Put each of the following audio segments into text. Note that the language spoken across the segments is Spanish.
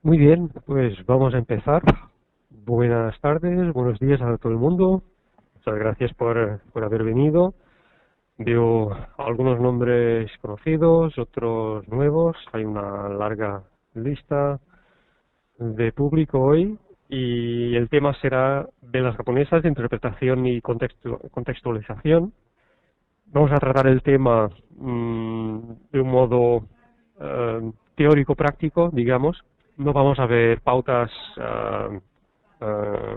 Muy bien, pues vamos a empezar. Buenas tardes, buenos días a todo el mundo. Muchas gracias por haber venido. Veo algunos nombres conocidos, otros nuevos. Hay una larga lista de público hoy y el tema será velas japonesas de interpretación y contextualización. Vamos a tratar el tema de un modo teórico-práctico, digamos. No vamos a ver pautas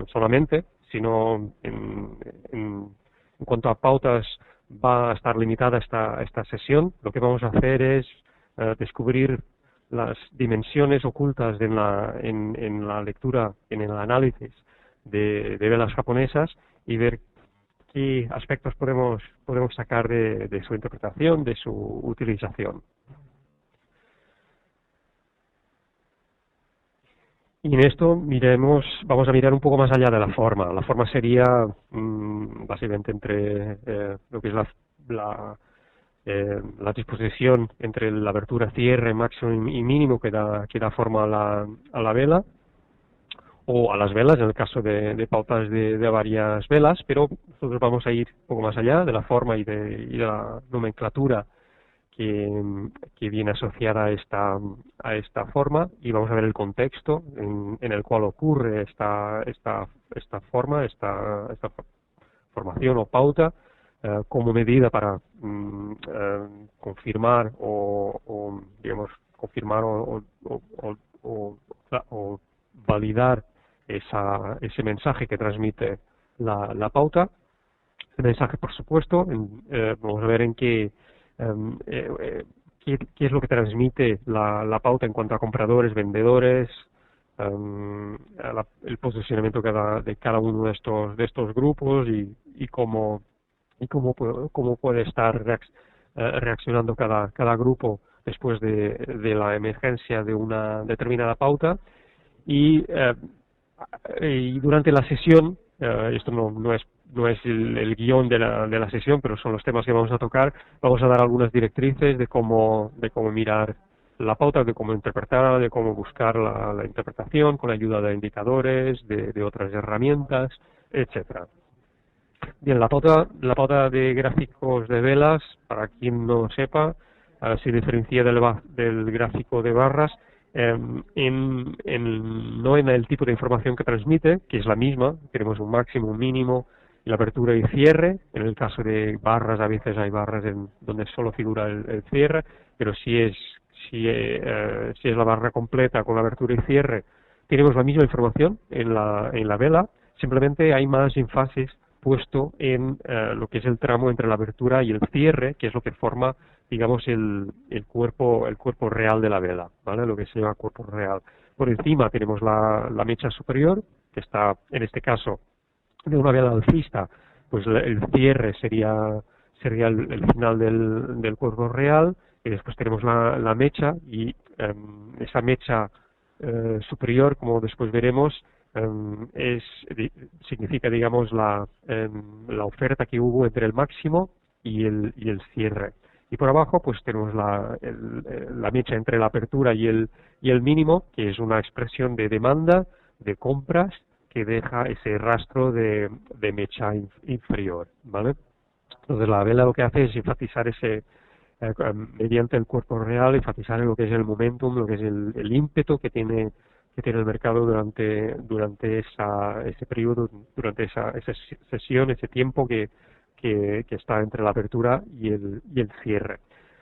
solamente, sino en cuanto a pautas va a estar limitada esta sesión. Lo que vamos a hacer es descubrir las dimensiones ocultas en la lectura, en el análisis de velas japonesas y ver qué aspectos podemos sacar de su interpretación, de su utilización. Y en esto vamos a mirar un poco más allá de la forma. La forma sería básicamente entre lo que es la disposición entre la abertura, cierre, máximo y mínimo que da forma a la vela, o a las velas, en el caso de pautas de varias velas, pero nosotros vamos a ir un poco más allá de la forma y de la nomenclatura que viene asociada a esta forma, y vamos a ver el contexto en el cual ocurre esta forma, esta formación o pauta, como medida para confirmar digamos, confirmar o validar ese mensaje que transmite la pauta. El mensaje, por supuesto, vamos a ver en qué es lo que transmite la pauta en cuanto a compradores, vendedores, el posicionamiento de cada uno de estos grupos y cómo puede estar reaccionando cada grupo después de la emergencia de una determinada pauta. Y durante la sesión, esto no es el guión de la sesión, pero son los temas que vamos a tocar, vamos a dar algunas directrices de cómo mirar la pauta, de cómo interpretarla, de cómo buscar la interpretación con la ayuda de indicadores, de otras herramientas, etcétera. Bien, la pauta de gráficos de velas, para quien no sepa, se diferencia del gráfico de barras no en el tipo de información que transmite, que es la misma. Tenemos un máximo, un mínimo, la apertura y cierre. En el caso de barras, a veces hay barras donde solo figura el cierre, pero si es la barra completa con la apertura y cierre, tenemos la misma información en la vela, simplemente hay más énfasis puesto en lo que es el tramo entre la abertura y el cierre, que es lo que forma, digamos, el cuerpo real de la vela, ¿vale? Lo que se llama cuerpo real. Por encima tenemos la mecha superior, que está, en este caso, de una vela alcista, pues el cierre sería el final del cuerpo real, y después tenemos la mecha, y esa mecha superior, como después veremos, significa, digamos, la oferta que hubo entre el máximo y el cierre. Y por abajo pues tenemos la mecha entre la apertura y el mínimo, que es una expresión de demanda, de compras, que deja ese rastro de mecha inferior, ¿vale? Entonces la vela lo que hace es enfatizar mediante el cuerpo real, enfatizar lo que es el momentum, lo que es el ímpetu que tiene el mercado durante ese periodo, durante esa sesión, ese tiempo que está entre la apertura y el cierre.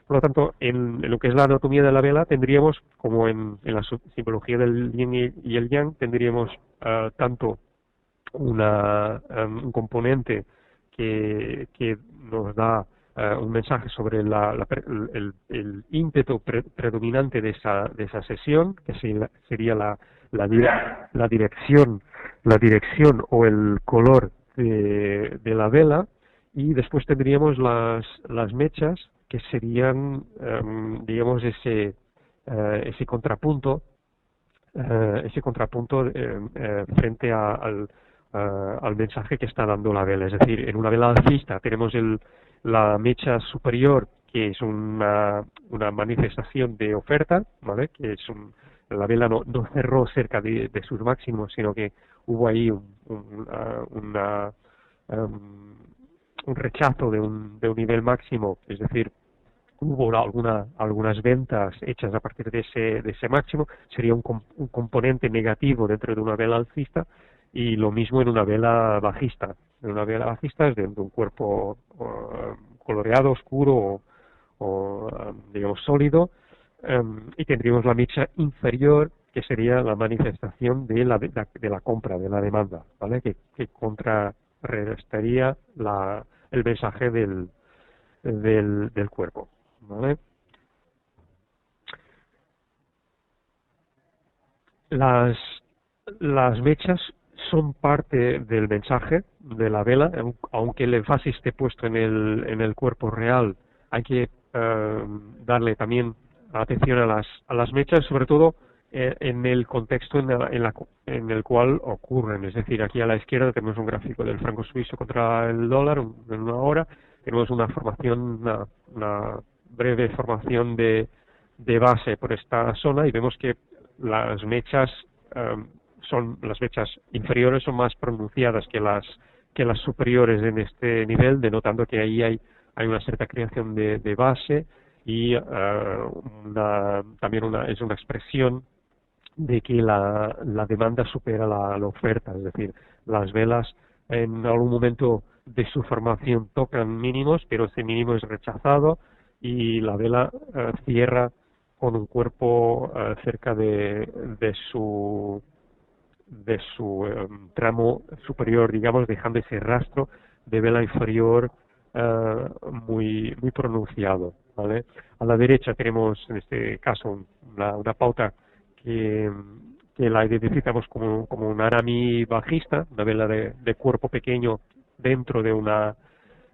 Por lo tanto, en lo que es la anatomía de la vela, tendríamos, como en la simbología del yin y el yang, tendríamos tanto un componente que nos da un mensaje sobre el ímpetu predominante de esa sesión, que sería la dirección o el color de la vela, y después tendríamos las mechas, que serían, digamos, ese contrapunto frente al mensaje que está dando la vela. Es decir, en una vela alcista tenemos la mecha superior, que es una manifestación de oferta, ¿vale? Que es la vela no cerró cerca de sus máximos, sino que hubo ahí un rechazo de un nivel máximo, es decir, hubo algunas ventas hechas a partir de ese máximo, sería un componente negativo dentro de una vela alcista, y lo mismo en una vela bajista. En una vela bajista es de un cuerpo coloreado, oscuro o digamos sólido, y tendríamos la mecha inferior, que sería la manifestación de la compra, de la demanda, ¿vale? Que contrarrestaría el mensaje del cuerpo, ¿vale? Las mechas son parte del mensaje de la vela, aunque el énfasis esté puesto en el cuerpo real. Hay que darle también atención a las mechas, sobre todo en el contexto en el cual ocurren. Es decir, aquí a la izquierda tenemos un gráfico del franco suizo contra el dólar en una hora. Tenemos una breve formación de base por esta zona, y vemos que las mechas las mechas inferiores son más pronunciadas que las superiores en este nivel, denotando que ahí hay una cierta creación de base, y también es una expresión de que la demanda supera la oferta. Es decir, las velas en algún momento de su formación tocan mínimos, pero ese mínimo es rechazado y la vela cierra con un cuerpo cerca de su tramo superior, digamos, dejando ese rastro de vela inferior muy pronunciado, ¿vale? A la derecha tenemos, en este caso, una pauta que la identificamos como un Arami bajista, una vela de cuerpo pequeño dentro de una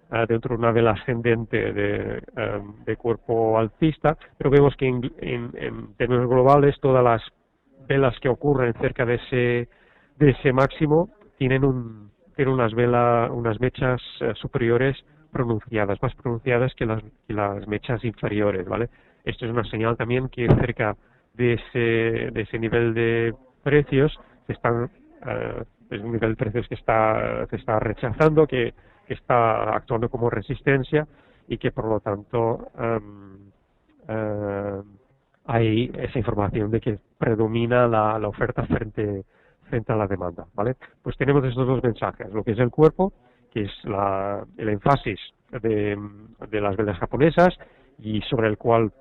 vela ascendente de cuerpo alcista, pero vemos que en términos globales todas las velas que ocurren cerca de ese máximo tienen unas mechas superiores pronunciadas, más pronunciadas que las mechas inferiores, ¿vale? Esto es una señal también que cerca de ese nivel de precios es un nivel de precios que se está rechazando, que está actuando como resistencia, y que por lo tanto hay esa información de que predomina la oferta frente a la demanda, ¿vale? Pues tenemos estos dos mensajes: lo que es el cuerpo, que es el énfasis de las velas japonesas, y sobre el cual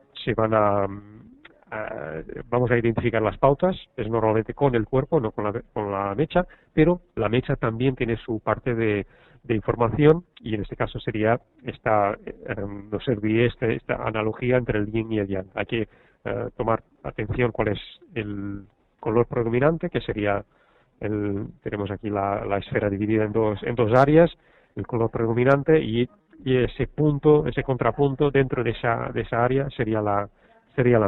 vamos a identificar las pautas. Es normalmente con el cuerpo, no con la mecha, pero la mecha también tiene su parte de información, y en este caso sería nos serviría esta analogía entre el yin y el yang. Hay que tomar atención cuál es el color predominante, que sería tenemos aquí la esfera dividida en dos áreas, el color predominante, y ese punto, ese contrapunto dentro de esa área sería la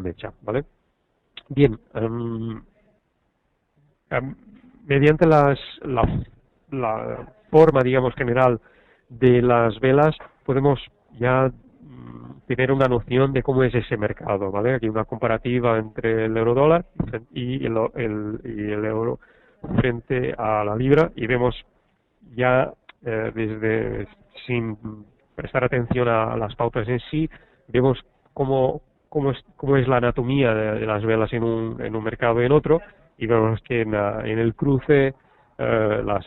mecha, ¿vale? Bien, mediante la forma, digamos, general de las velas, podemos ya tener una noción de cómo es ese mercado, ¿vale? Aquí una comparativa entre el euro-dólar y el euro frente a la libra, y vemos ya sin prestar atención a las pautas en sí, vemos cómo es la anatomía de las velas en un mercado y en otro, y vemos que en el cruce lo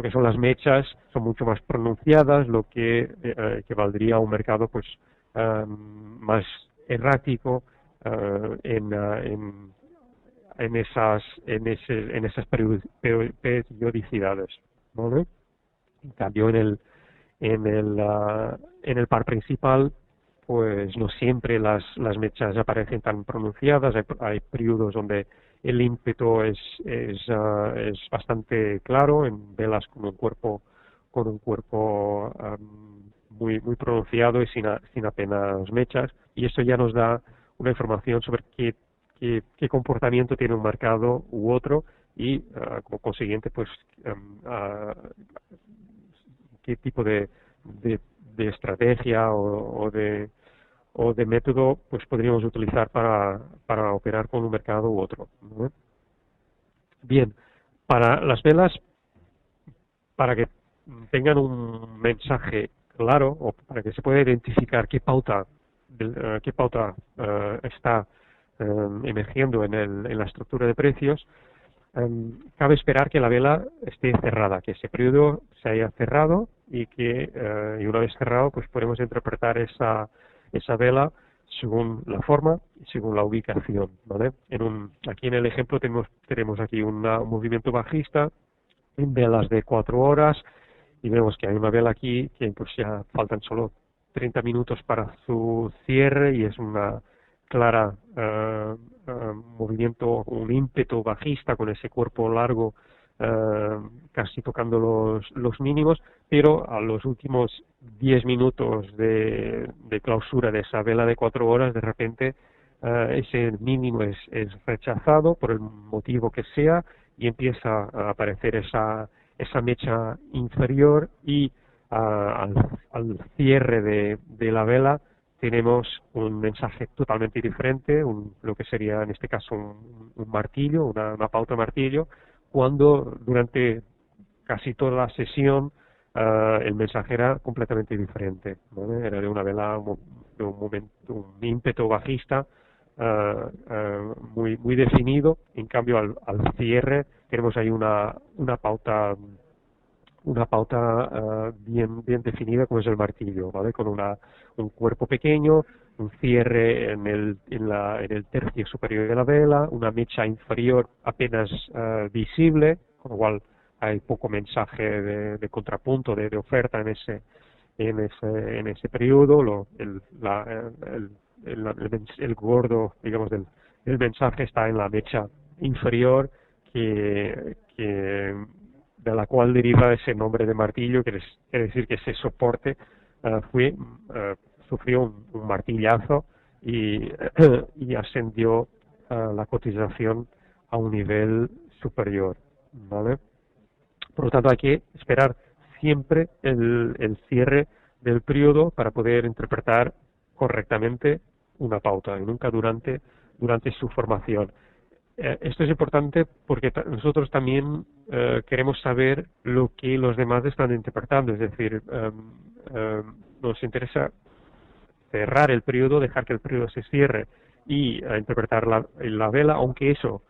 que son las mechas son mucho más pronunciadas, lo que equivaldría a un mercado pues más errático en esas periodicidades, ¿vale? En cambio, en el par principal, pues no siempre las mechas aparecen tan pronunciadas. Hay periodos donde el ímpetu es bastante claro, en velas con un cuerpo muy pronunciado y sin apenas mechas, y esto ya nos da una información sobre qué comportamiento tiene un mercado u otro, y como consiguiente pues qué tipo de estrategia o o de método pues podríamos utilizar para operar con un mercado u otro, ¿no? Bien, para las velas, para que tengan un mensaje claro o para que se pueda identificar qué pauta está emergiendo en la estructura de precios, cabe esperar que la vela esté cerrada, que ese periodo se haya cerrado y que y una vez cerrado pues podemos interpretar esa vela según la forma y según la ubicación, ¿vale? Aquí en el ejemplo tenemos aquí un movimiento bajista en velas de 4 horas y vemos que hay una vela aquí que pues ya faltan solo 30 minutos para su cierre y es una clara movimiento, un ímpetu bajista con ese cuerpo largo casi tocando los mínimos, pero a los últimos 10 minutos de clausura de esa vela de 4 horas, de repente ese mínimo es rechazado por el motivo que sea y empieza a aparecer esa mecha inferior y al cierre de la vela tenemos un mensaje totalmente diferente, lo que sería en este caso un martillo, una pauta martillo, cuando durante casi toda la sesión el mensaje era completamente diferente, ¿vale? Era de una vela, de un momento, un ímpetu bajista muy definido. En cambio al cierre tenemos ahí una pauta bien definida como es el martillo, ¿vale? Con un cuerpo pequeño, un cierre en el tercio superior de la vela, una mecha inferior apenas visible, con lo cual hay poco mensaje de contrapunto, de oferta en ese periodo. El gordo, digamos, del mensaje está en la mecha inferior que de la cual deriva ese nombre de martillo, quiere decir que ese soporte sufrió un martillazo y ascendió la cotización a un nivel superior, ¿vale? Por lo tanto, hay que esperar siempre el cierre del periodo para poder interpretar correctamente una pauta y nunca durante su formación. Esto es importante porque nosotros también queremos saber lo que los demás están interpretando, es decir, nos interesa cerrar el periodo, dejar que el periodo se cierre y interpretar la vela, aunque eso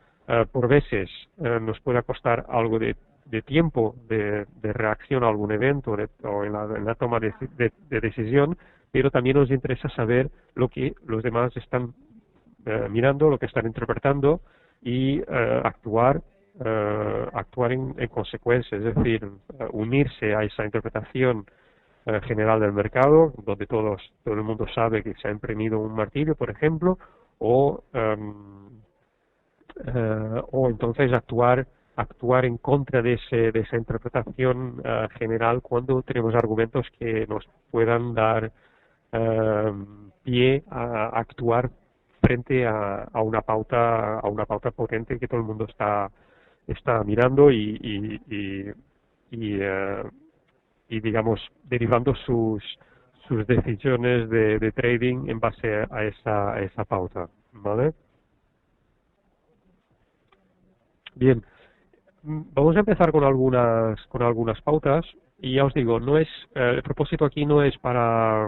por veces nos pueda costar algo de tiempo de reacción a algún evento o en la toma de decisión, pero también nos interesa saber lo que los demás están mirando, lo que están interpretando y actuar en consecuencia, es decir, unirse a esa interpretación general del mercado, donde todo el mundo sabe que se ha imprimido un martillo, por ejemplo, o entonces actuar en contra de esa interpretación general cuando tenemos argumentos que nos puedan dar pie a actuar frente a una pauta potente que todo el mundo está mirando y digamos derivando sus decisiones de trading en base a esa pauta, ¿vale? Bien, vamos a empezar con algunas pautas y ya os digo, no es el propósito aquí no es para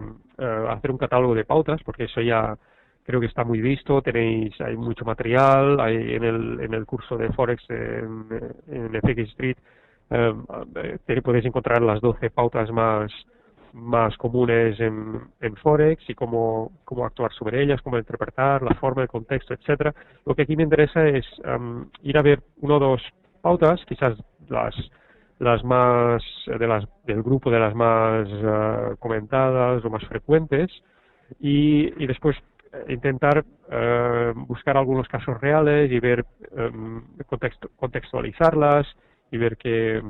hacer un catálogo de pautas, porque eso ya creo que está muy visto, hay mucho material, hay en el curso de Forex en FX Street podéis encontrar las 12 pautas más comunes en Forex y cómo actuar sobre ellas, cómo interpretar, la forma, el contexto, etcétera. Lo que aquí me interesa es ir a ver una o dos pautas, quizás las más del grupo de las más comentadas o más frecuentes y después intentar buscar algunos casos reales y ver contextualizarlas y ver qué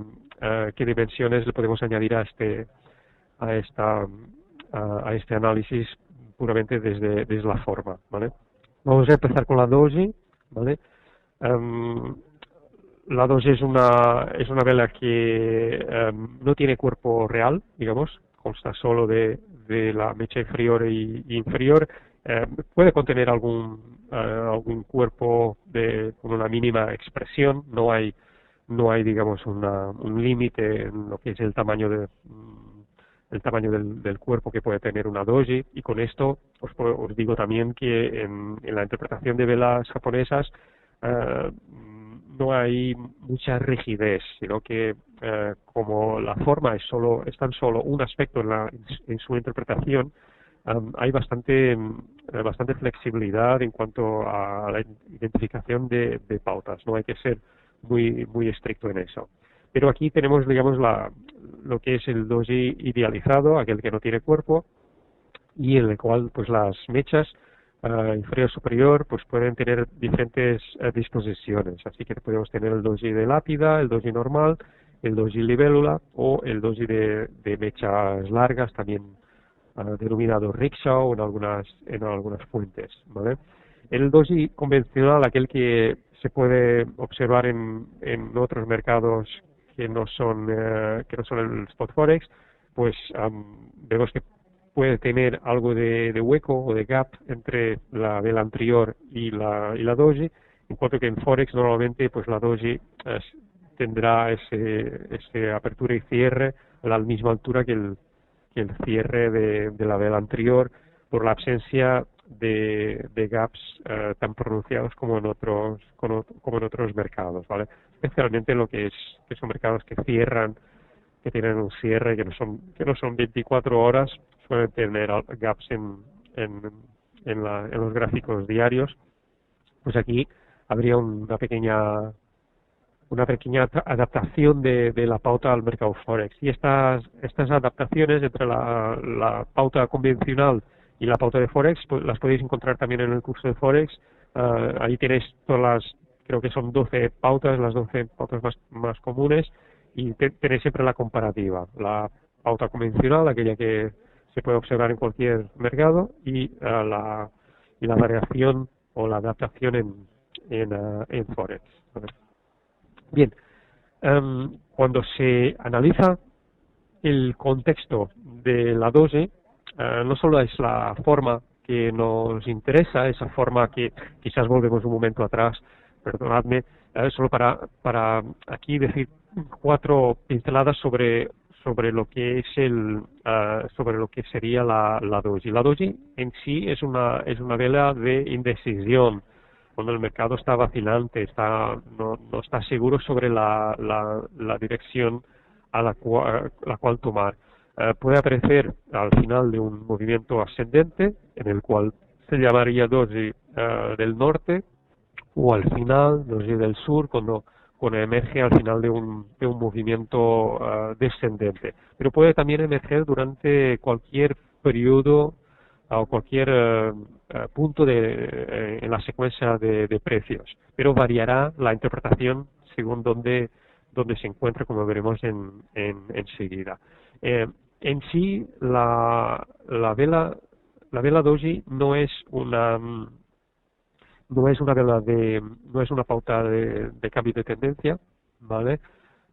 dimensiones le podemos añadir a este análisis puramente desde la forma, ¿vale? Vamos a empezar con la doji, ¿vale? La doji es una vela que no tiene cuerpo real, digamos, consta solo de la mecha inferior y inferior, puede contener algún cuerpo con una mínima expresión. No hay digamos un límite en lo que es el tamaño del cuerpo que puede tener una doji, y con esto os digo también que en la interpretación de velas japonesas no hay mucha rigidez, sino que como la forma es tan solo un aspecto en su interpretación, hay bastante flexibilidad en cuanto a la identificación de pautas. No hay que ser muy estricto en eso. Pero aquí tenemos, digamos, lo que es el doji idealizado, aquel que no tiene cuerpo, y en el cual pues las mechas inferior y superior pues pueden tener diferentes disposiciones. Así que podemos tener el doji de lápida, el doji normal, el doji libélula o el doji de mechas largas, también denominado rickshaw en algunas fuentes, ¿vale? El doji convencional, aquel que se puede observar en otros mercados que no son el spot forex, pues vemos que puede tener algo de hueco o de gap entre la vela anterior y la doji, en cuanto que en forex normalmente pues la doji tendrá ese apertura y cierre a la misma altura que el cierre de la vela anterior, por la ausencia de gaps tan pronunciados como en otros mercados, ¿vale? Especialmente en lo que son mercados que cierran, que tienen un cierre que no son 24 horas, suelen tener gaps en los gráficos diarios. Pues aquí habría una pequeña adaptación de la pauta al mercado forex, y estas adaptaciones entre la pauta convencional y la pauta de forex pues las podéis encontrar también en el curso de forex. Ahí tenéis creo que son 12 pautas, las 12 pautas más comunes, y tenéis siempre la comparativa, la pauta convencional, aquella que se puede observar en cualquier mercado, y la variación o la adaptación en forex, ¿vale? Bien, cuando se analiza el contexto de la doji, no solo es la forma que nos interesa, esa forma que quizás volvemos un momento atrás, perdonadme, solo para aquí decir 4 pinceladas sobre lo que es sobre lo que sería la doji. La doji en sí es una vela de indecisión, cuando el mercado está vacilante, no está seguro sobre la dirección a la cual tomar. Puede aparecer al final de un movimiento ascendente, en el cual se llamaría doji del norte, o al final doji del sur, cuando emerge al final de un movimiento descendente. Pero puede también emerger durante cualquier periodo o cualquier punto en la secuencia de precios, pero variará la interpretación según dónde se encuentre, como veremos enseguida. En sí, la vela doji no es una pauta de cambio de tendencia, ¿vale?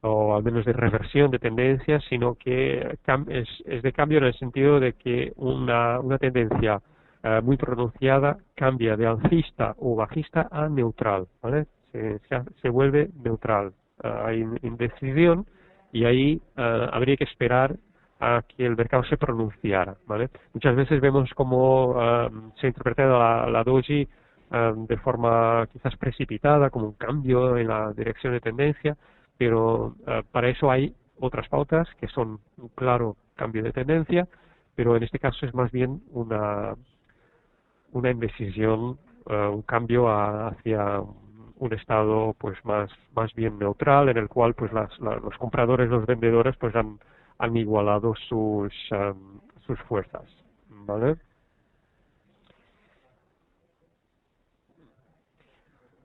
O al menos de reversión de tendencia, sino que es de cambio en el sentido de que una tendencia muy pronunciada cambia de alcista o bajista a neutral, ¿vale? Se vuelve neutral. Hay indecisión, y ahí habría que esperar a que el mercado se pronunciara, ¿vale? Muchas veces vemos cómo se interpreta la doji de forma quizás precipitada, como un cambio en la dirección de tendencia, pero para eso hay otras pautas que son un claro cambio de tendencia, pero en este caso es más bien una indecisión, un cambio hacia un estado pues más bien neutral, en el cual pues los compradores, los vendedores pues han igualado sus fuerzas, ¿vale?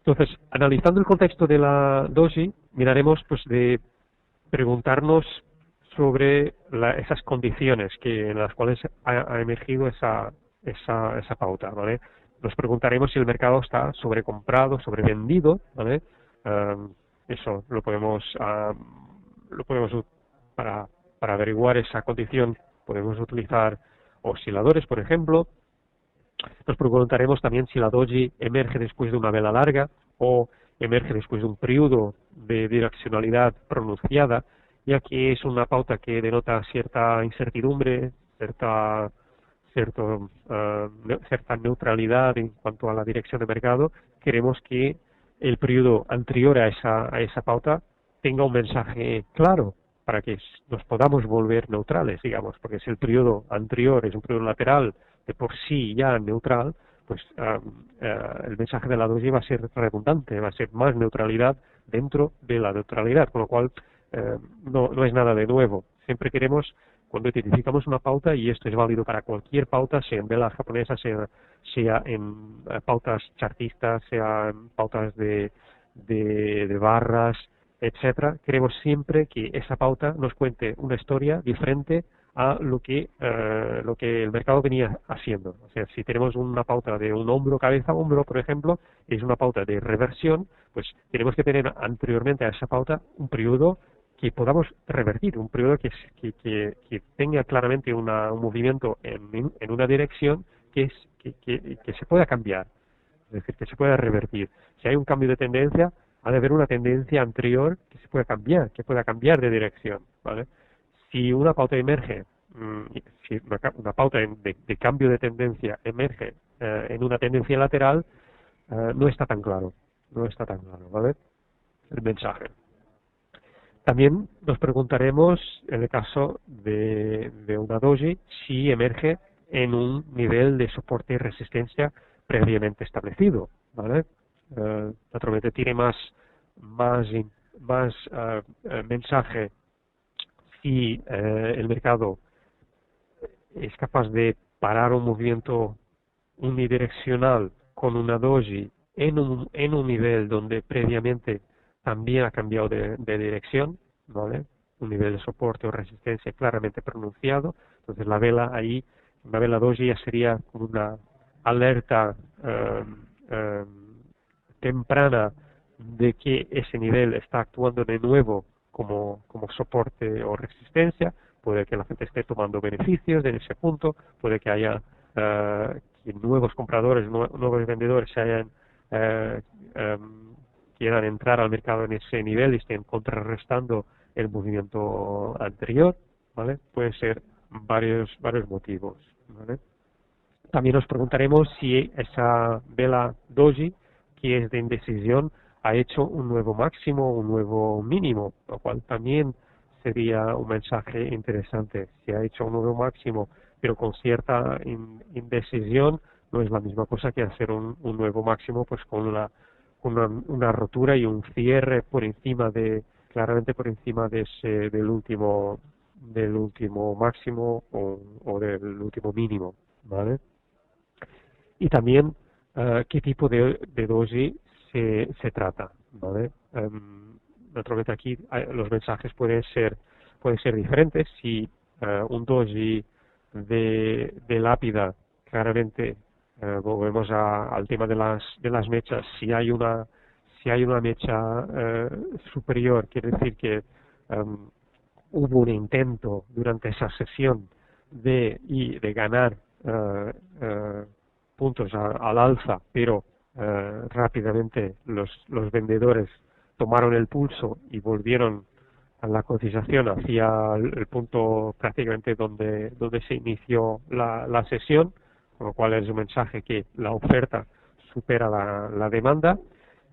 Entonces, analizando el contexto de la doji, miraremos pues de preguntarnos sobre esas condiciones en las cuales ha emergido esa pauta, ¿vale? Nos preguntaremos si el mercado está sobrecomprado, sobrevendido, ¿vale? Eso lo podemos para averiguar esa condición Podemos utilizar osciladores, por ejemplo. Nos preguntaremos también si la doji emerge después de una vela larga o emerge después de un periodo de direccionalidad pronunciada, ya que es una pauta que denota cierta incertidumbre, cierta neutralidad en cuanto a la dirección de mercado. Queremos que el periodo anterior a esa pauta tenga un mensaje claro para que nos podamos volver neutrales, digamos, porque si el periodo anterior es un periodo lateral de por sí ya neutral, pues el mensaje de la doji va a ser redundante, va a ser más neutralidad dentro de la neutralidad, con lo cual no es nada de nuevo. Siempre queremos, cuando identificamos una pauta, y esto es válido para cualquier pauta, sea en velas japonesas, sea en pautas chartistas, sea en pautas de barras, etcétera, queremos siempre que esa pauta nos cuente una historia diferente a lo que el mercado venía haciendo. O sea, si tenemos una pauta de un hombro, cabeza, hombro, por ejemplo, es una pauta de reversión, pues tenemos que tener anteriormente a esa pauta un periodo que podamos revertir, un periodo que tenga claramente un movimiento en una dirección que se pueda cambiar, es decir, que se pueda revertir. Si hay un cambio de tendencia, ha de haber una tendencia anterior que se pueda cambiar, de dirección, ¿vale? Si una pauta emerge, si una pauta de cambio de tendencia emerge en una tendencia lateral, no está tan claro, ¿vale? El mensaje. También nos preguntaremos, en el caso de una doji, si emerge en un nivel de soporte y resistencia previamente establecido, ¿vale? Naturalmente tiene más mensaje si el mercado es capaz de parar un movimiento unidireccional con una doji en un nivel donde previamente también ha cambiado de dirección, ¿vale? Un nivel de soporte o resistencia claramente pronunciado. Entonces la vela ahí, una vela doji ya sería como una alerta temprana de que ese nivel está actuando de nuevo como soporte o resistencia. Puede que la gente esté tomando beneficios de ese punto, puede que haya que nuevos compradores, nuevos vendedores quieran entrar al mercado en ese nivel y estén contrarrestando el movimiento anterior, ¿vale? Pueden ser varios motivos, ¿vale? También nos preguntaremos si esa vela doji, que es de indecisión, ha hecho un nuevo máximo, un nuevo mínimo, lo cual también sería un mensaje interesante. Si ha hecho un nuevo máximo, pero con cierta indecisión, no es la misma cosa que hacer un nuevo máximo, pues con una rotura y un cierre por encima claramente por encima del último máximo o del último mínimo, ¿vale? Y también qué tipo de doji se trata, ¿vale? Naturalmente aquí los mensajes pueden ser diferentes. Si un doji de lápida, claramente volvemos al tema de las mechas. Si hay una mecha superior, quiere decir que hubo un intento durante esa sesión de ganar puntos al alza, pero rápidamente los vendedores tomaron el pulso y volvieron a la cotización hacia el punto prácticamente donde se inició la sesión, con lo cual es un mensaje que la oferta supera la demanda.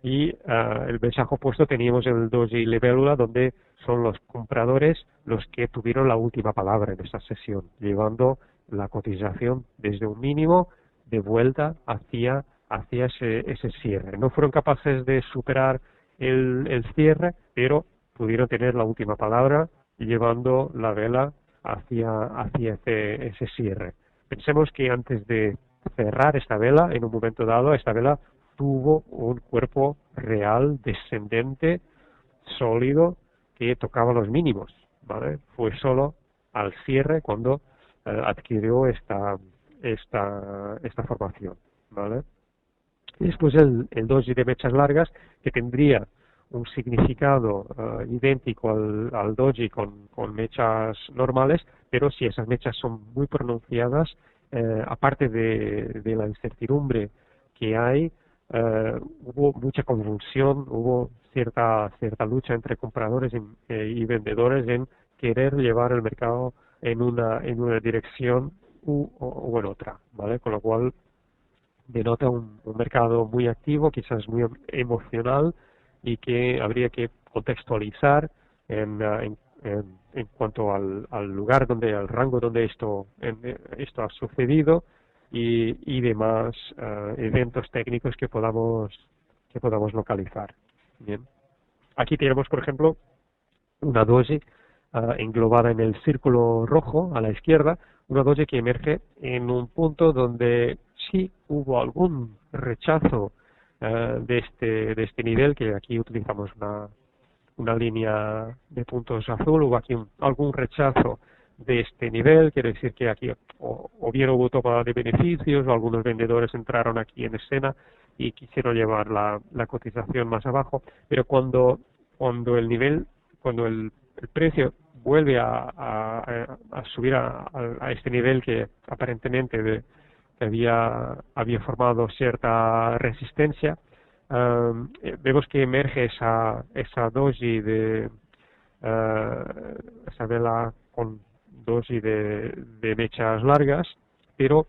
Y el mensaje opuesto teníamos en el doji libélula, donde son los compradores los que tuvieron la última palabra en esta sesión, llevando la cotización desde un mínimo de vuelta hacia ese cierre. No fueron capaces de superar el cierre, pero pudieron tener la última palabra llevando la vela hacia ese cierre. Pensemos que antes de cerrar esta vela, en un momento dado, esta vela tuvo un cuerpo real, descendente, sólido, que tocaba los mínimos, ¿vale? Fue solo al cierre cuando adquirió esta formación, ¿vale? Y después el doji de mechas largas, que tendría un significado idéntico al doji con mechas normales, pero si esas mechas son muy pronunciadas, aparte de la incertidumbre que hay, hubo mucha convulsión, hubo cierta lucha entre compradores y vendedores en querer llevar el mercado en una dirección o en otra, ¿vale? Con lo cual denota un mercado muy activo, quizás muy emocional, y que habría que contextualizar en cuanto al lugar al rango donde esto ha sucedido y demás eventos técnicos que podamos localizar. Bien. Aquí tenemos, por ejemplo, una doji englobada en el círculo rojo a la izquierda, una doji que emerge en un punto donde sí hubo algún rechazo de este nivel, que aquí utilizamos una línea de puntos azul, hubo aquí algún rechazo de este nivel, quiere decir que aquí o bien hubo toma de beneficios o algunos vendedores entraron aquí en escena y quisieron llevar la cotización más abajo, pero cuando el precio vuelve a subir a este nivel que aparentemente había formado cierta resistencia, vemos que emerge esa doji esa vela con doji de mechas largas, pero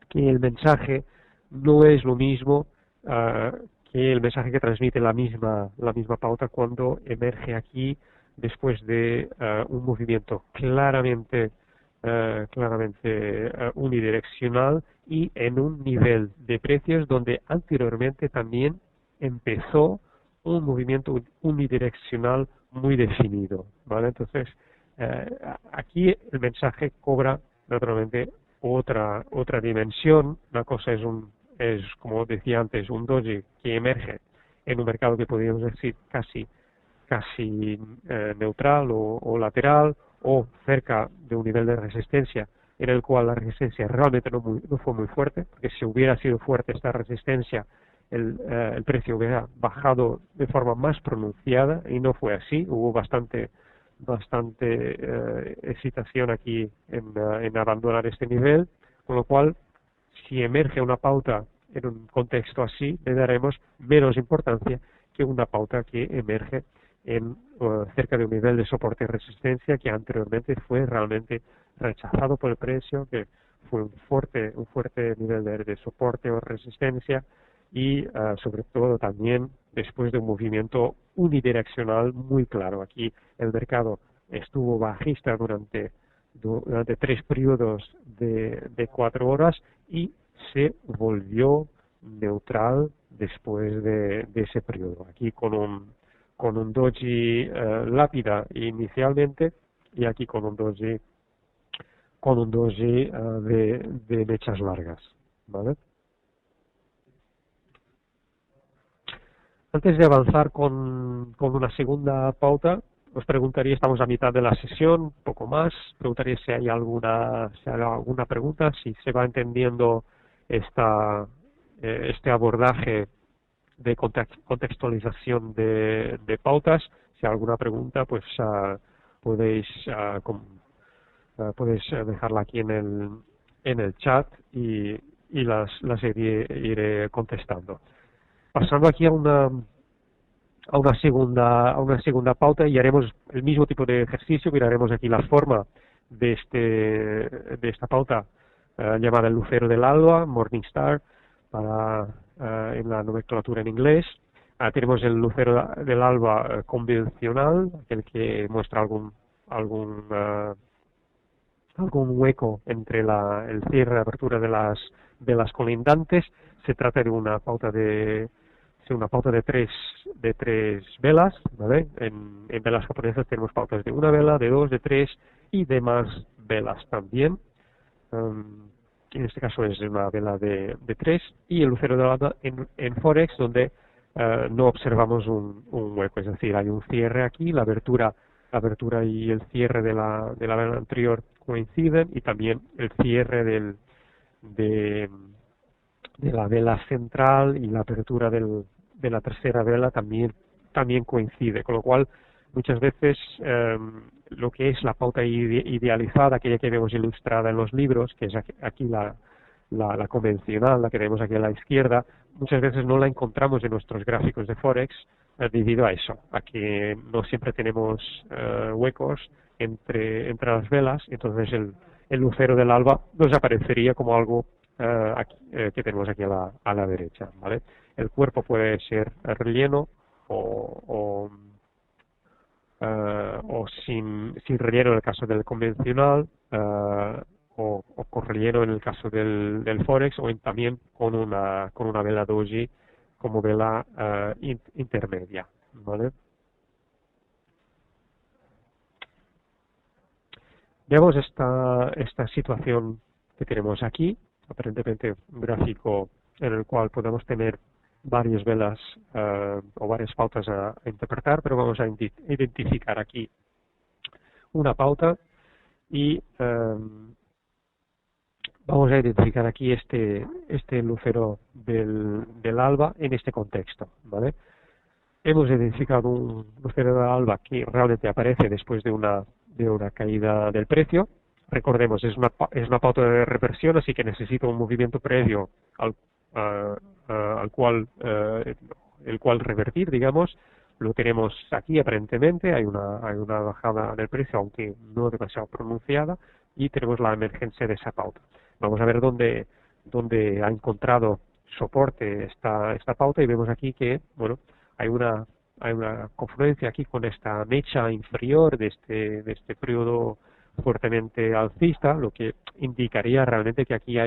que el mensaje no es lo mismo que el mensaje que transmite la misma pauta cuando emerge aquí después de un movimiento claramente unidireccional y en un nivel de precios donde anteriormente también empezó un movimiento unidireccional muy definido, ¿vale? Entonces, aquí el mensaje cobra naturalmente otra dimensión. Una cosa es, como decía antes, un doji que emerge en un mercado que podríamos decir casi neutral o lateral, o cerca de un nivel de resistencia en el cual la resistencia realmente no fue muy fuerte, porque si hubiera sido fuerte esta resistencia, el precio hubiera bajado de forma más pronunciada, y no fue así. Hubo bastante excitación aquí en abandonar este nivel, con lo cual, si emerge una pauta en un contexto así, le daremos menos importancia que una pauta que emerge cerca de un nivel de soporte y resistencia que anteriormente fue realmente rechazado por el precio, que fue un fuerte nivel de soporte o resistencia, y sobre todo también después de un movimiento unidireccional muy claro. Aquí el mercado estuvo bajista durante 3 periodos de 4 horas y se volvió neutral después de ese periodo. Aquí con un doji lápida inicialmente, y aquí con un doji de mechas largas, ¿vale? Antes de avanzar con una segunda pauta, os preguntaría, estamos a mitad de la sesión, poco más, preguntaría si hay alguna pregunta, si se va entendiendo este abordaje de contextualización de pautas. Si hay alguna pregunta, pues podéis dejarla aquí en el chat y las iré contestando. Pasando aquí a una segunda pauta, y haremos el mismo tipo de ejercicio. Miraremos aquí la forma de esta pauta llamada el lucero del alba, Morning Star, en la nomenclatura en inglés. Tenemos el lucero del alba convencional, aquel que muestra algún hueco entre el cierre y apertura de las colindantes. Se trata de una pauta de tres velas, ¿vale? En velas japonesas tenemos pautas de una vela, de 2, de 3 y de más velas también. En este caso es una vela de 3, y el lucero de alba en Forex, donde no observamos un hueco, es decir, hay un cierre aquí, la abertura y el cierre de la vela anterior coinciden, y también el cierre de la vela central y la apertura de la tercera vela también también coincide, con lo cual muchas veces lo que es la pauta idealizada, aquella que vemos ilustrada en los libros, que es aquí la convencional, la que vemos aquí a la izquierda, muchas veces no la encontramos en nuestros gráficos de Forex debido a eso, a que no siempre tenemos huecos entre las velas, entonces el lucero del alba nos aparecería como algo que tenemos aquí a la derecha, ¿vale? El cuerpo puede ser relleno o sin relleno en el caso del convencional, o con relleno en el caso del Forex, o también con una vela doji como vela intermedia, ¿vale? Veamos esta situación que tenemos aquí, aparentemente un gráfico en el cual podemos tener varias velas o varias pautas a interpretar, pero vamos a identificar aquí una pauta y vamos a identificar aquí este lucero del alba en este contexto, ¿vale? Hemos identificado un lucero del alba que realmente aparece después de una caída del precio. Recordemos, es una pauta de reversión, así que necesita un movimiento previo al cual revertir, digamos. Lo tenemos aquí aparentemente, hay una bajada del precio, aunque no demasiado pronunciada, y tenemos la emergencia de esa pauta. Vamos a ver dónde ha encontrado soporte esta pauta, y vemos aquí que, bueno, hay una confluencia aquí con esta mecha inferior de este periodo fuertemente alcista, lo que indicaría realmente que aquí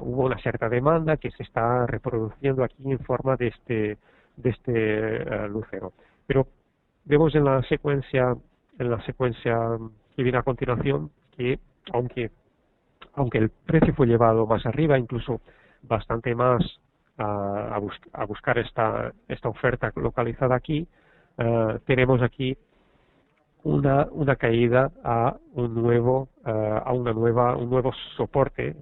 hubo una cierta demanda que se está reproduciendo aquí en forma de este lucero. Pero vemos en la secuencia que viene a continuación que aunque el precio fue llevado más arriba, incluso bastante más a buscar esta oferta localizada aquí, tenemos aquí una caída a un nuevo soporte,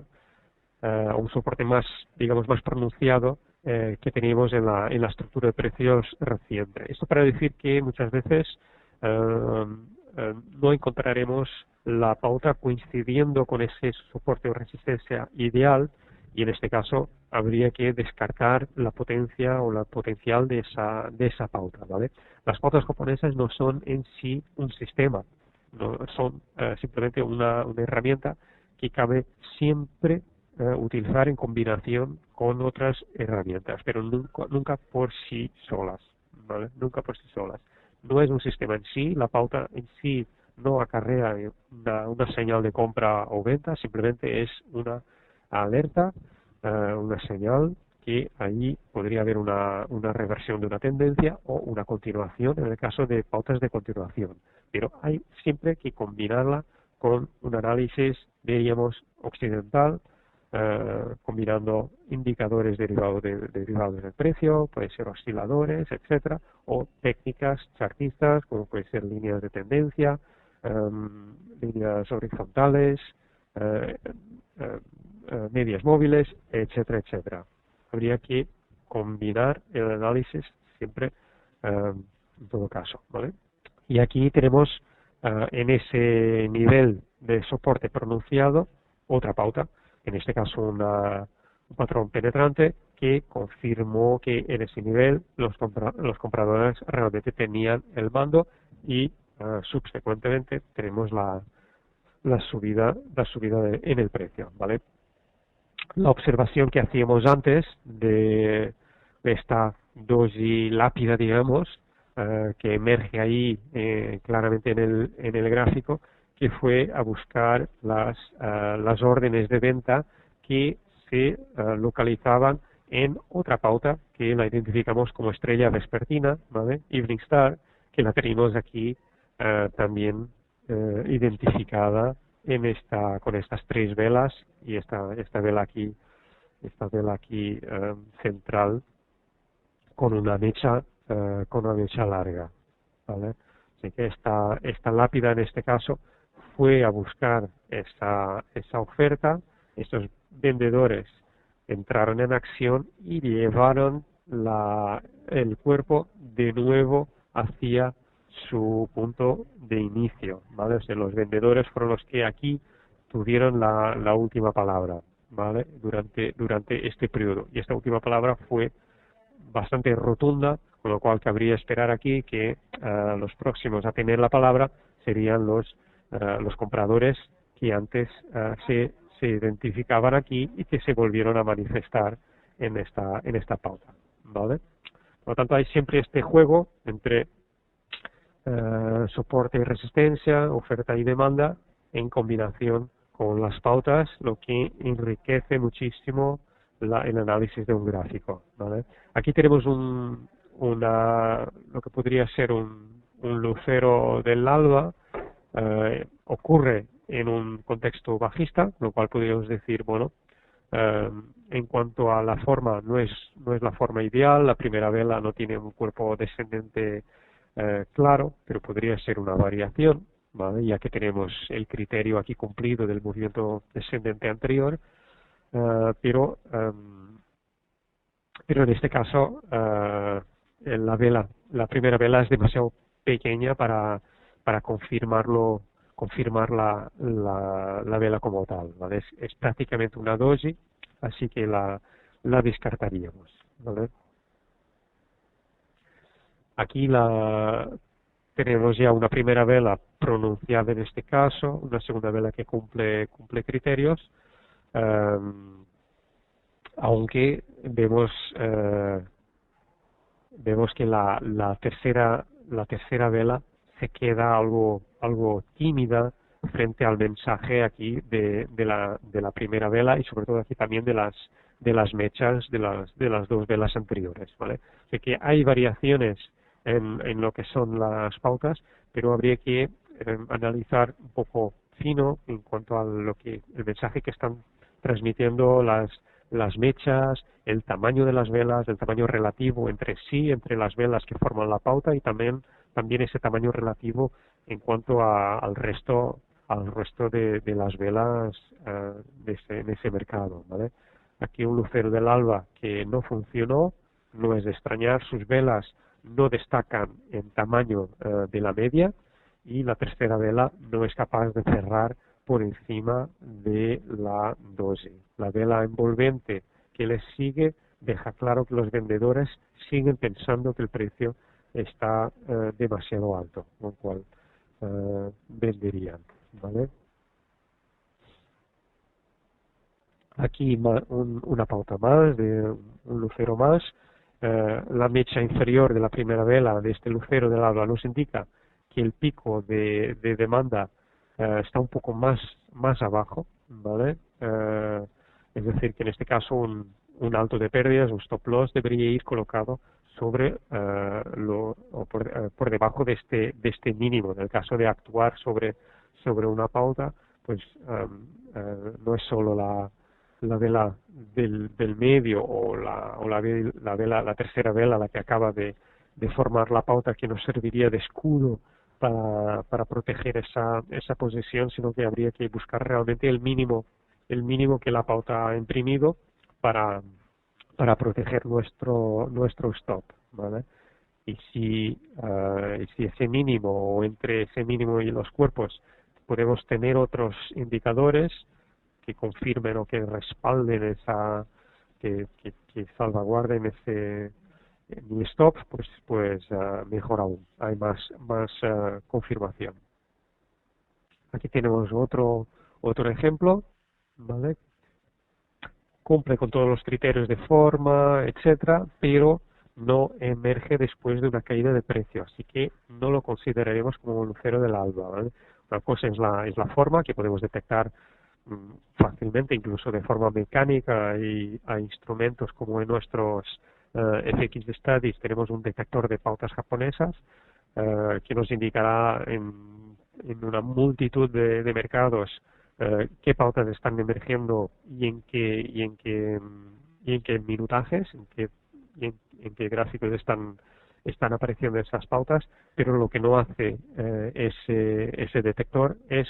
un soporte más, digamos, más pronunciado que teníamos en la estructura de precios reciente. Esto para decir que muchas veces no encontraremos la pauta coincidiendo con ese soporte o resistencia ideal, y en este caso habría que descartar la potencia o la potencial de esa pauta, ¿vale? Las pautas japonesas no son en sí un sistema, no son simplemente una herramienta que cabe siempre utilizar en combinación con otras herramientas, pero nunca por sí solas, ¿vale? Nunca por sí solas. No es un sistema en sí, la pauta en sí no acarrea una señal de compra o venta, simplemente es una alerta, una señal que allí podría haber una reversión de una tendencia o una continuación en el caso de pautas de continuación. Pero hay siempre que combinarla con un análisis, diríamos, occidental, combinando indicadores derivados del precio, puede ser osciladores, etcétera, o técnicas chartistas, como puede ser líneas de tendencia, líneas horizontales, medias móviles, etcétera, etcétera. Habría que combinar el análisis siempre en todo caso, ¿vale? Y aquí tenemos en ese nivel de soporte pronunciado otra pauta, en este caso un patrón penetrante que confirmó que en ese nivel los compradores realmente tenían el mando, y subsecuentemente tenemos la subida en el precio, ¿vale? La observación que hacíamos antes de esta doji lápida, digamos, que emerge ahí claramente en el gráfico, que fue a buscar las órdenes de venta que se localizaban en otra pauta que la identificamos como estrella vespertina, ¿vale? Evening Star, que la tenemos aquí también identificada con estas tres velas y esta vela aquí central con una mecha larga, ¿vale? Así que esta lápida en este caso fue a buscar esa oferta. Estos vendedores entraron en acción y llevaron el cuerpo de nuevo hacia su punto de inicio, ¿vale? O sea, los vendedores fueron los que aquí tuvieron la última palabra, ¿vale? Durante este periodo. Y esta última palabra fue bastante rotunda, con lo cual cabría esperar aquí que los próximos a tener la palabra serían los compradores que antes se identificaban aquí y que se volvieron a manifestar en esta pauta, ¿vale? Por lo tanto, hay siempre este juego entre soporte y resistencia, oferta y demanda, en combinación con las pautas, lo que enriquece muchísimo el análisis de un gráfico, ¿vale? Aquí tenemos lo que podría ser un lucero del alba, ocurre en un contexto bajista, lo cual podríamos decir, bueno, en cuanto a la forma, no es la forma ideal, la primera vela no tiene un cuerpo descendente claro, pero podría ser una variación, ¿vale? Ya que tenemos el criterio aquí cumplido del movimiento descendente anterior, pero en este caso la primera vela es demasiado pequeña para confirmar la vela como tal, ¿vale? Es prácticamente una doji, así que la descartaríamos, ¿vale? Aquí tenemos ya una primera vela pronunciada en este caso, una segunda vela que cumple criterios, aunque vemos que la tercera vela se queda algo tímida frente al mensaje aquí de la primera vela y sobre todo aquí también de las mechas de las dos velas anteriores, ¿vale? O sea que hay variaciones en lo que son las pautas, pero habría que analizar un poco fino en cuanto a el mensaje que están transmitiendo las mechas, el tamaño de las velas, el tamaño relativo entre sí, entre las velas que forman la pauta y también ese tamaño relativo en cuanto al resto de las velas de ese mercado, ¿vale? Aquí un lucero del alba que no funcionó, no es de extrañar, sus velas no destacan en tamaño de la media y la tercera vela no es capaz de cerrar por encima de la doji. La vela envolvente que les sigue deja claro que los vendedores siguen pensando que el precio está demasiado alto, con lo cual venderían, ¿vale? Aquí una pauta más, de un lucero más. La mecha inferior de la primera vela de este lucero del alba nos indica que el pico de demanda está un poco más abajo, ¿vale? Es decir, que en este caso un alto de pérdidas, un stop loss, debería ir colocado sobre por debajo de este mínimo. En el caso de actuar sobre una pauta, pues no es solo la vela del medio o la tercera vela la que acaba de formar la pauta que nos serviría de escudo para proteger esa posición, sino que habría que buscar realmente el mínimo que la pauta ha imprimido para proteger nuestro stop, ¿vale? Y si ese mínimo o entre ese mínimo y los cuerpos podemos tener otros indicadores que confirmen o que respalden que salvaguarden mi stop, pues mejor aún, hay más confirmación. Aquí tenemos otro ejemplo, ¿vale? Cumple con todos los criterios de forma, etcétera, pero no emerge después de una caída de precio, así que no lo consideraremos como un lucero del alba, ¿vale? Una cosa es la forma, que podemos detectar fácilmente, incluso de forma mecánica, y hay instrumentos como en nuestros FX Studies tenemos un detector de pautas japonesas que nos indicará en una multitud de mercados qué pautas están emergiendo y en qué minutajes, en qué gráficos están apareciendo esas pautas, pero lo que no hace ese detector es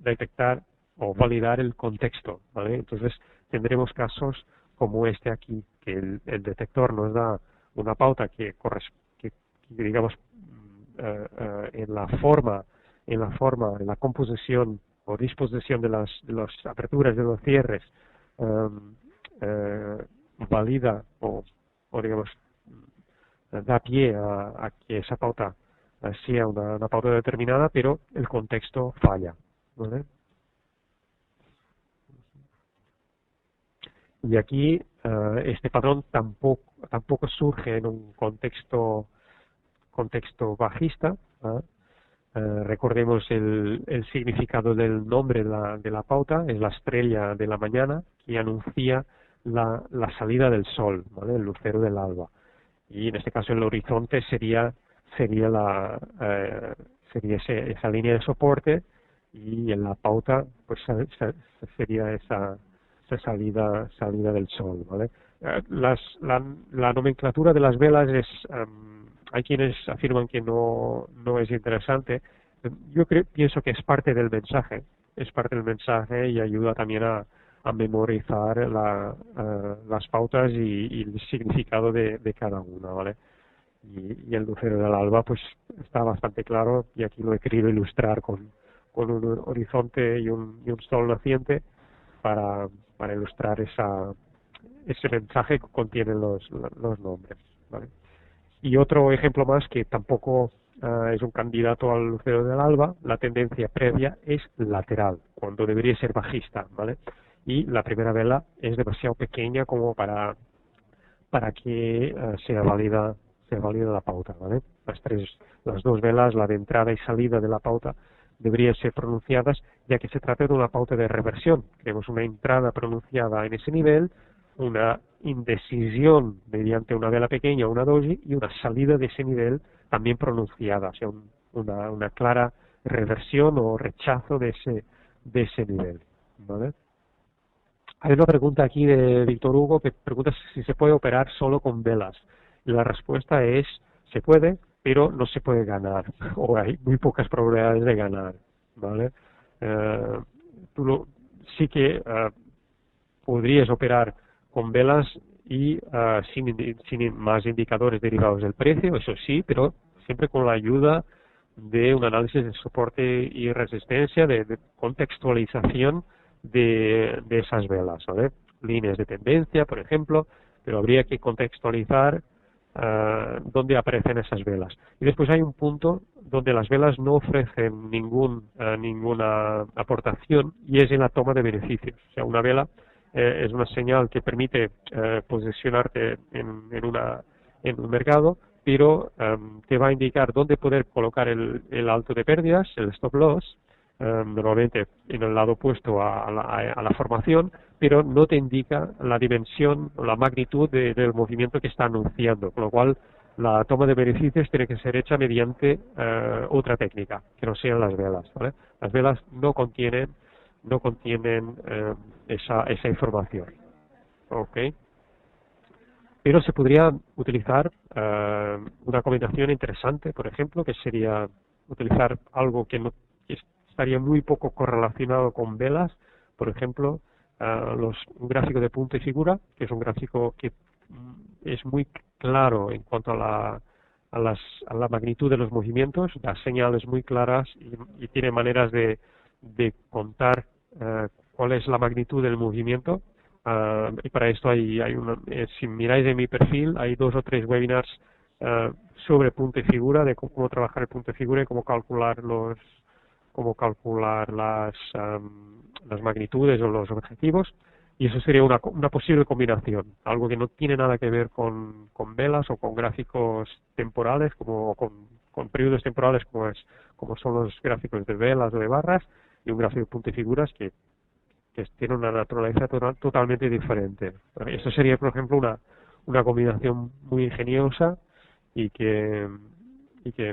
detectar o validar el contexto, ¿vale? Entonces tendremos casos como este aquí, que el detector nos da una pauta que digamos, en la composición o disposición de las aperturas, de los cierres, valida o digamos, da pie a que esa pauta sea una pauta determinada, pero el contexto falla, ¿vale? Y aquí este patrón tampoco surge en un contexto bajista. Recordemos el significado del nombre de la pauta, es la estrella de la mañana que anuncia la salida del sol, ¿vale? El lucero del alba. Y en este caso el horizonte sería esa línea de soporte, y en la pauta pues sería esa salida del sol, ¿vale? La nomenclatura de las velas hay quienes afirman que no es interesante. Yo pienso que es parte del mensaje, y ayuda también a memorizar las pautas y el significado de cada una, ¿vale? Y el lucero del alba pues está bastante claro, y aquí lo he querido ilustrar con un horizonte y un sol naciente para ilustrar ese mensaje que contienen los nombres, ¿vale? Y otro ejemplo más que tampoco es un candidato al lucero del alba, la tendencia previa es lateral, cuando debería ser bajista, ¿vale? Y la primera vela es demasiado pequeña como para que sea válida la pauta, ¿vale? Las dos velas, la de entrada y salida de la pauta, deberían ser pronunciadas, ya que se trata de una pauta de reversión. Tenemos una entrada pronunciada en ese nivel, una indecisión mediante una vela pequeña, una doji, y una salida de ese nivel también pronunciada, o sea, una clara reversión o rechazo de ese nivel, ¿vale? Hay una pregunta aquí de Víctor Hugo que pregunta si se puede operar solo con velas. Y la respuesta es: se puede, pero no se puede ganar, o hay muy pocas probabilidades de ganar, ¿vale? Eh, sí que podrías operar con velas y sin más indicadores derivados del precio, eso sí, pero siempre con la ayuda de un análisis de soporte y resistencia, de contextualización de esas velas, ¿vale? Líneas de tendencia, por ejemplo, pero habría que contextualizar dónde aparecen esas velas. Y después hay un punto donde las velas no ofrecen ninguna aportación, y es en la toma de beneficios. O sea, una vela es una señal que permite posicionarte en un mercado, pero te va a indicar dónde poder colocar el alto de pérdidas, el stop loss, normalmente en el lado opuesto a la formación, pero no te indica la dimensión o la magnitud del movimiento que está anunciando, con lo cual la toma de beneficios tiene que ser hecha mediante otra técnica, que no sean las velas, ¿vale? Las velas no contienen esa información, ¿ok? Pero se podría utilizar una combinación interesante, por ejemplo, que sería utilizar algo que estaría muy poco correlacionado con velas, por ejemplo, un gráfico de punto y figura, que es un gráfico que es muy claro en cuanto a la magnitud de los movimientos, da señales muy claras y tiene maneras de contar cuál es la magnitud del movimiento. Y para esto si miráis en mi perfil, hay 2 o 3 webinars sobre punto y figura, de cómo trabajar el punto y figura y cómo calcular las magnitudes o los objetivos, y eso sería una posible combinación, algo que no tiene nada que ver con velas o con gráficos temporales, con periodos temporales como son los gráficos de velas o de barras, y un gráfico de punto y figuras que tiene una naturaleza totalmente diferente. Esto sería, por ejemplo, una combinación muy ingeniosa y que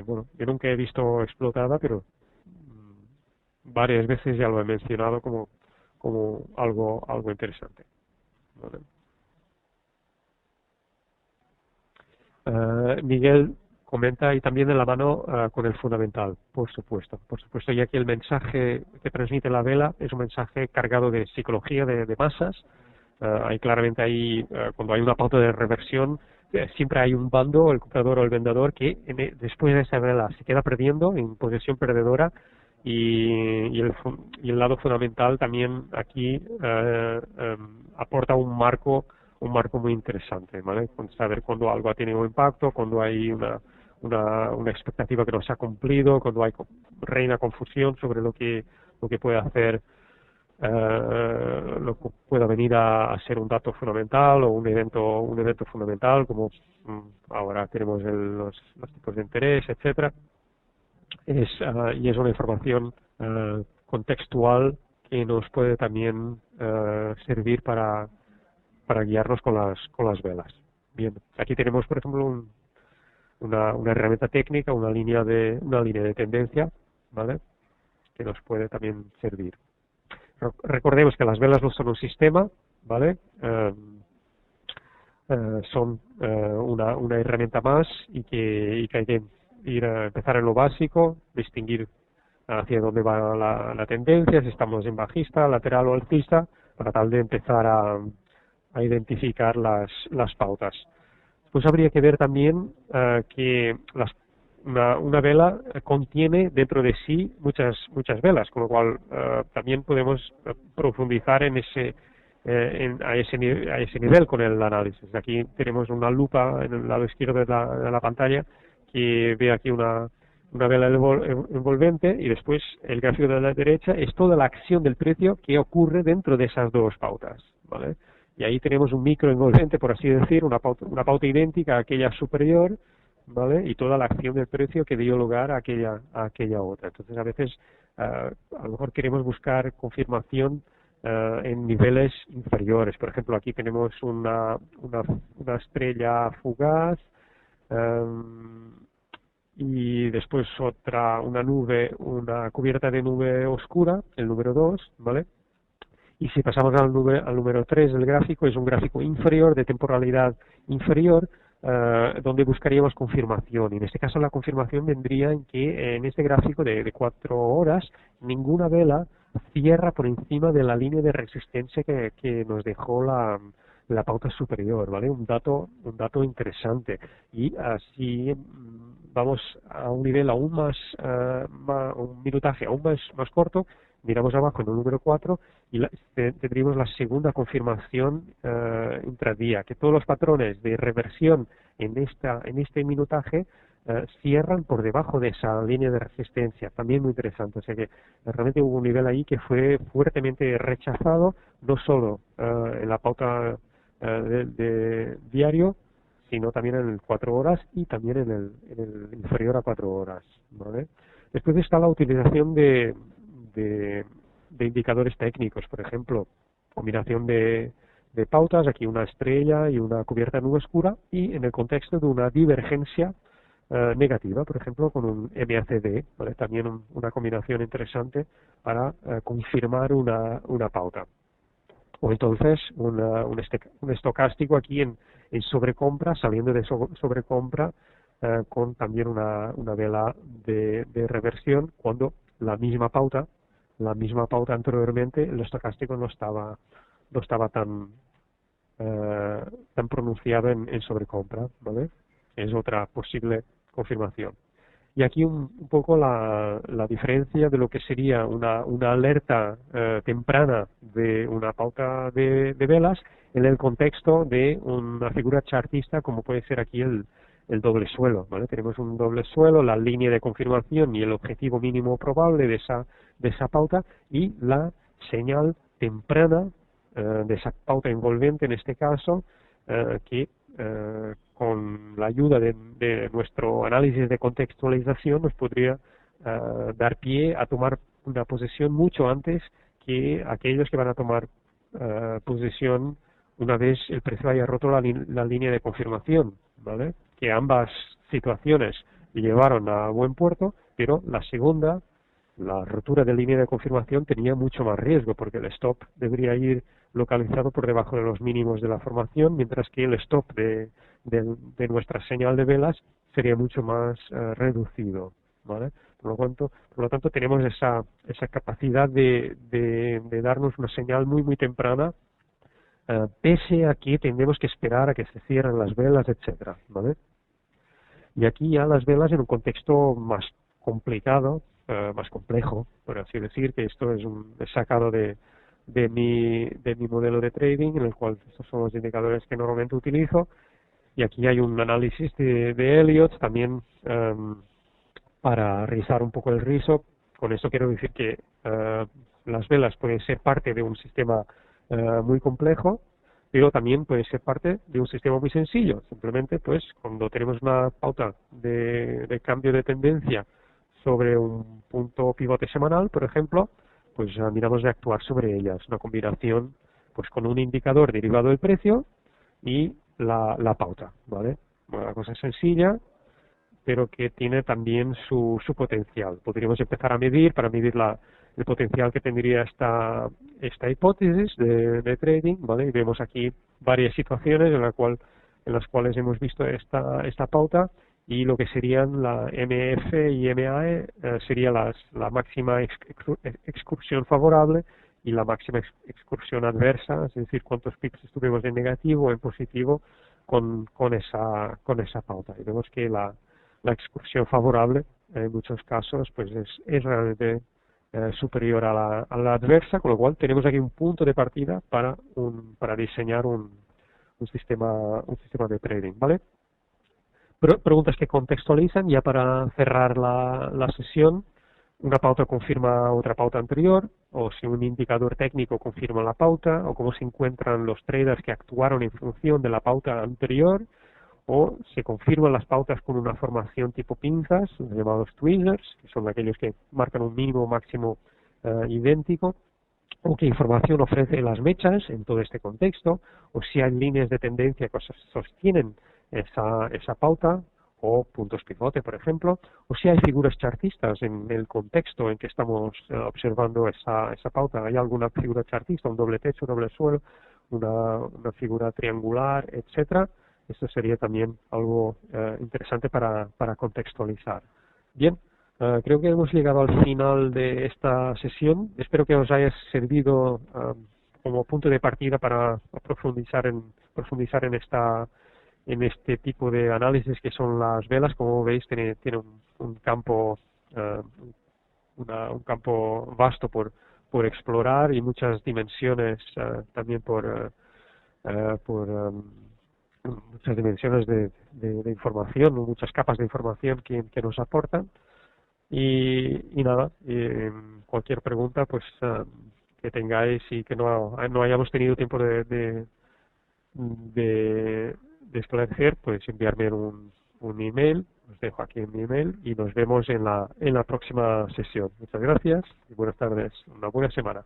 bueno, yo nunca he visto explotada, pero varias veces ya lo he mencionado como algo interesante, ¿vale? Miguel comenta, y también de la mano con el fundamental, por supuesto, ya que el mensaje que transmite la vela es un mensaje cargado de psicología de masas. Hay claramente cuando hay una pauta de reversión, siempre hay un bando, el comprador o el vendedor, que después de esa vela se queda perdiendo en posición perdedora y el lado fundamental también aquí aporta un marco muy interesante, ¿vale? Con saber cuando algo ha tenido impacto, cuando hay una expectativa que no se ha cumplido, cuando reina confusión sobre lo que puede hacer, lo que pueda venir a ser un dato fundamental o un evento fundamental, como ahora tenemos los tipos de interés, etcétera. Y es una información contextual que nos puede también servir para guiarnos con las velas. Bien, aquí tenemos, por ejemplo, una herramienta técnica, una línea de tendencia, ¿vale? Que nos puede también servir. Recordemos que las velas no son un sistema, ¿vale? Son una herramienta más y que hay que empezar en lo básico, distinguir hacia dónde va la tendencia, si estamos en bajista, lateral o alcista, para tal de empezar a identificar las pautas. Pues habría que ver también que una vela contiene dentro de sí muchas velas, con lo cual también podemos profundizar a ese nivel con el análisis. Aquí tenemos una lupa en el lado izquierdo de la pantalla que ve aquí una vela envolvente, y después el gráfico de la derecha es toda la acción del precio que ocurre dentro de esas dos pautas, ¿vale? Y ahí tenemos un micro envolvente, por así decir, una pauta idéntica a aquella superior, ¿vale? Y toda la acción del precio que dio lugar a aquella otra. Entonces, a veces, a lo mejor queremos buscar confirmación en niveles inferiores. Por ejemplo, aquí tenemos una estrella fugaz, y después una cubierta de nube oscura, el número 2, ¿vale? Y si pasamos al número 3 del gráfico, es un gráfico inferior, de temporalidad inferior, donde buscaríamos confirmación. Y en este caso la confirmación vendría en que en este gráfico de 4 horas, ninguna vela cierra por encima de la línea de resistencia que nos dejó la pauta superior, ¿vale? Un dato interesante. Y así vamos a un nivel aún un minutaje aún más corto, miramos abajo en el número 4 y tendríamos la segunda confirmación intradía, que todos los patrones de reversión en este minutaje cierran por debajo de esa línea de resistencia, también muy interesante. O sea que realmente hubo un nivel ahí que fue fuertemente rechazado, no solo en la pauta de diario, sino también en el 4 horas y también en el inferior a 4 horas, ¿vale? Después está la utilización de indicadores técnicos, por ejemplo, combinación de pautas, aquí una estrella y una cubierta de nube oscura, y en el contexto de una divergencia negativa, por ejemplo, con un MACD, ¿vale? También una combinación interesante para confirmar una pauta. O entonces un estocástico aquí en sobrecompra, saliendo de sobrecompra, con también una vela de reversión, cuando la misma pauta anteriormente, el estocástico no estaba tan pronunciado en sobrecompra, ¿vale? Es otra posible confirmación. Y aquí un poco la diferencia de lo que sería una alerta temprana de una pauta de velas en el contexto de una figura chartista, como puede ser aquí el doble suelo, ¿vale? Tenemos un doble suelo, la línea de confirmación y el objetivo mínimo probable de esa pauta, y la señal temprana de esa pauta envolvente, en este caso, que con la ayuda de nuestro análisis de contextualización nos podría dar pie a tomar una posición mucho antes que aquellos que van a tomar posición una vez el precio haya roto la línea de confirmación, ¿vale? Que ambas situaciones llevaron a buen puerto, pero la segunda, la rotura de línea de confirmación, tenía mucho más riesgo, porque el stop debería ir localizado por debajo de los mínimos de la formación, mientras que el stop de nuestra señal de velas sería mucho más reducido, ¿vale? Por lo tanto tenemos esa capacidad de darnos una señal muy temprana pese a que tendremos que esperar a que se cierren las velas, etcétera, ¿vale? Y aquí ya las velas en un contexto más complicado, más complejo, por así decir, que esto es sacado de mi modelo de trading, en el cual estos son los indicadores que normalmente utilizo. Y aquí hay un análisis de Elliott también para rizar un poco el rizo. Con esto quiero decir que las velas pueden ser parte de un sistema muy complejo, pero también puede ser parte de un sistema muy sencillo. Simplemente, pues, cuando tenemos una pauta de cambio de tendencia sobre un punto pivote semanal, por ejemplo, pues miramos de actuar sobre ellas. Una combinación, pues, con un indicador derivado del precio y la pauta, ¿vale? Una cosa sencilla, pero que tiene también su potencial. Podríamos empezar a medir, para medir el potencial que tendría esta hipótesis de trading, ¿vale? Y vemos aquí varias situaciones en las cuales hemos visto esta pauta, y lo que serían la MF y MAE sería la máxima excursión favorable y la máxima excursión adversa, es decir, cuántos pips estuvimos en negativo o en positivo con esa pauta. Y vemos que la excursión favorable en muchos casos pues es realmente superior a la adversa, con lo cual tenemos aquí un punto de partida para diseñar un sistema de trading, ¿vale? Preguntas que contextualizan ya para cerrar la sesión. Una pauta confirma otra pauta anterior, o si un indicador técnico confirma la pauta, o cómo se encuentran los traders que actuaron en función de la pauta anterior, o se confirman las pautas con una formación tipo pinzas, los llamados tweezers, que son aquellos que marcan un mínimo o máximo idéntico, o qué información ofrece las mechas en todo este contexto, o si hay líneas de tendencia que sostienen esa pauta, o puntos pivote, por ejemplo, o si hay figuras chartistas en el contexto en que estamos observando esa pauta. ¿Hay alguna figura chartista, un doble techo, doble suelo, una figura triangular, etcétera? Esto sería también algo interesante para contextualizar. Bien, creo que hemos llegado al final de esta sesión. Espero que os haya servido como punto de partida para profundizar en este tipo de análisis que son las velas. Como veis, tiene un campo un campo vasto por explorar, y muchas dimensiones también por muchas dimensiones de información, muchas capas de información que nos aportan. Y nada, cualquier pregunta pues que tengáis y que no hayamos tenido tiempo de esclarecer, pues enviarme un email. Os dejo aquí en mi email y nos vemos en la próxima sesión. Muchas gracias y buenas tardes. Una buena semana.